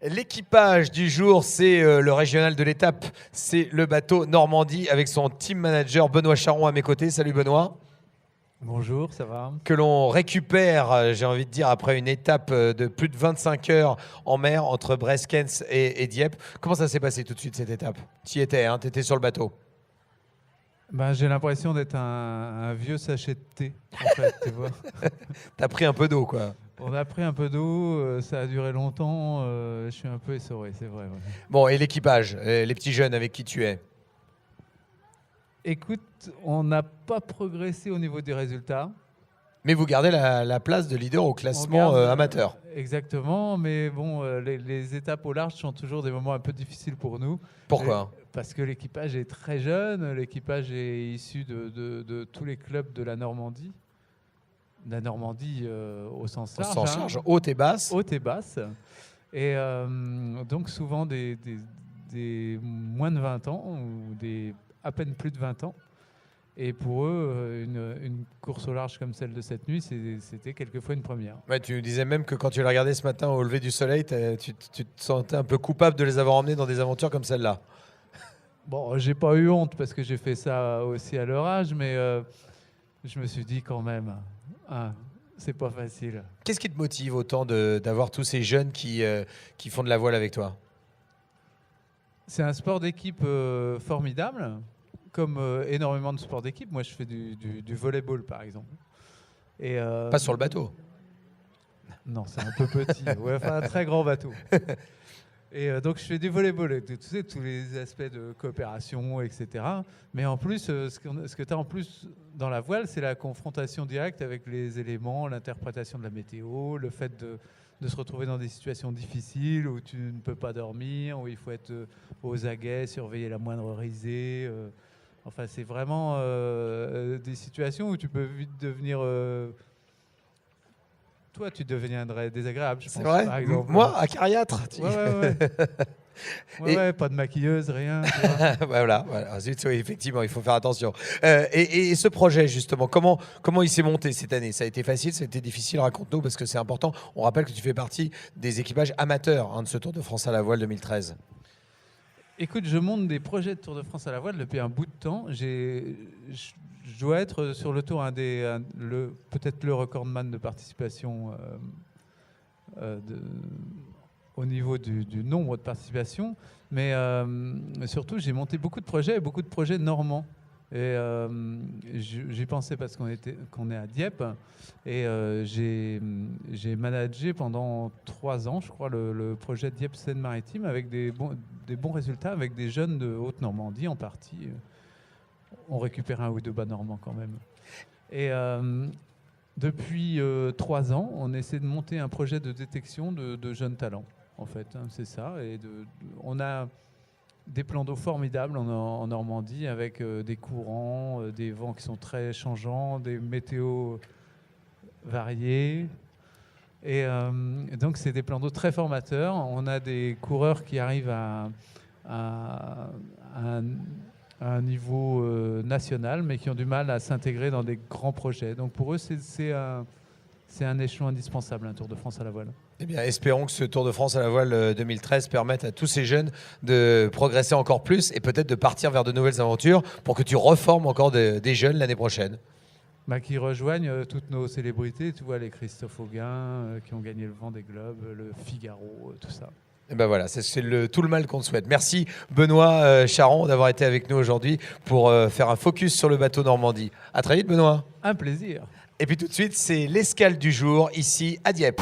L'équipage du jour, c'est le régional de l'étape. C'est le bateau Normandie avec son team manager Benoît Charon à mes côtés. Salut Benoît. Bonjour, ça va? Que l'on récupère, j'ai envie de dire, après une étape de plus de 25 heures en mer entre Brest-Kens et Dieppe. Comment ça s'est passé tout de suite cette étape? Tu y étais, hein, tu étais sur le bateau. J'ai l'impression d'être un vieux sachet de thé, en fait, tu vois. T'as pris un peu d'eau, quoi. On a pris un peu d'eau, ça a duré longtemps, je suis un peu essoré, c'est vrai. Ouais. Bon, et l'équipage, les petits jeunes avec qui tu es? Écoute, on n'a pas progressé au niveau des résultats. Mais vous gardez la place de leader au classement amateur. Exactement, mais bon, les étapes au large sont toujours des moments un peu difficiles pour nous. Pourquoi? Parce que l'équipage est très jeune, l'équipage est issu de tous les clubs de la Normandie. La Normandie au sens large. Au sens large, haute et basse. Haute et basse. Et donc souvent des moins de 20 ans ou des à peine plus de 20 ans. Et pour eux, une course au large comme celle de cette nuit, c'était quelquefois une première. Ouais, tu nous disais même que quand tu l'as regardé ce matin au lever du soleil, tu te sentais un peu coupable de les avoir emmenés dans des aventures comme celle-là. Bon, j'ai pas eu honte parce que j'ai fait ça aussi à leur âge, mais je me suis dit quand même, hein, c'est pas facile. Qu'est-ce qui te motive autant d'avoir tous ces jeunes qui font de la voile avec toi? C'est un sport d'équipe formidable, comme énormément de sports d'équipe. Moi, je fais du volleyball, par exemple. Et, pas sur le bateau? Non, c'est un peu petit. Ouais, enfin, un très grand bateau. Et donc, je fais du volleyball, tu sais, tous les aspects de coopération, etc. Mais en plus, ce que tu as en plus dans la voile, c'est la confrontation directe avec les éléments, l'interprétation de la météo, le fait de se retrouver dans des situations difficiles où tu ne peux pas dormir, où il faut être aux aguets, surveiller la moindre risée. Enfin, c'est vraiment des situations où tu peux vite devenir... Toi, tu deviendrais désagréable, je pense. C'est vrai? Par exemple. Moi, acariâtre. Ouais, pas de maquilleuse, rien. Voilà. Zut, oui, effectivement, il faut faire attention. Et ce projet, justement, comment il s'est monté cette année? Ça a été facile, ça a été difficile? Raconte-nous, parce que c'est important. On rappelle que tu fais partie des équipages amateurs de ce Tour de France à la voile 2013. Écoute, je monte des projets de Tour de France à la voile depuis un bout de temps. Je dois être sur le tour peut-être le recordman de participation au niveau du nombre de participations. Mais surtout, j'ai monté beaucoup de projets normands. Et j'y pensais parce qu'on est à Dieppe. Et j'ai managé pendant 3 ans, je crois, le projet Dieppe Seine-Maritime avec des bons résultats, avec des jeunes de Haute-Normandie en partie. On récupère un ou deux bas normands quand même. Et depuis 3 ans, on essaie de monter un projet de détection de jeunes talents, en fait. Hein, c'est ça. Et on a des plans d'eau formidables en Normandie avec des courants, des vents qui sont très changeants, des météos variés. Et donc, c'est des plans d'eau très formateurs. On a des coureurs qui arrivent à un niveau national, mais qui ont du mal à s'intégrer dans des grands projets. Donc, pour eux, c'est un échelon indispensable, un Tour de France à la voile. Eh bien, espérons que ce Tour de France à la voile 2013 permette à tous ces jeunes de progresser encore plus et peut-être de partir vers de nouvelles aventures pour que tu reformes encore des jeunes l'année prochaine. Qui rejoignent toutes nos célébrités, tu vois, les Christophe Auguin qui ont gagné le Vendée Globe, le Figaro, tout ça. Et ben voilà, c'est tout le mal qu'on te souhaite. Merci Benoît Charon d'avoir été avec nous aujourd'hui pour faire un focus sur le bateau Normandie. À très vite Benoît. Un plaisir. Et puis tout de suite, c'est l'escale du jour ici à Dieppe.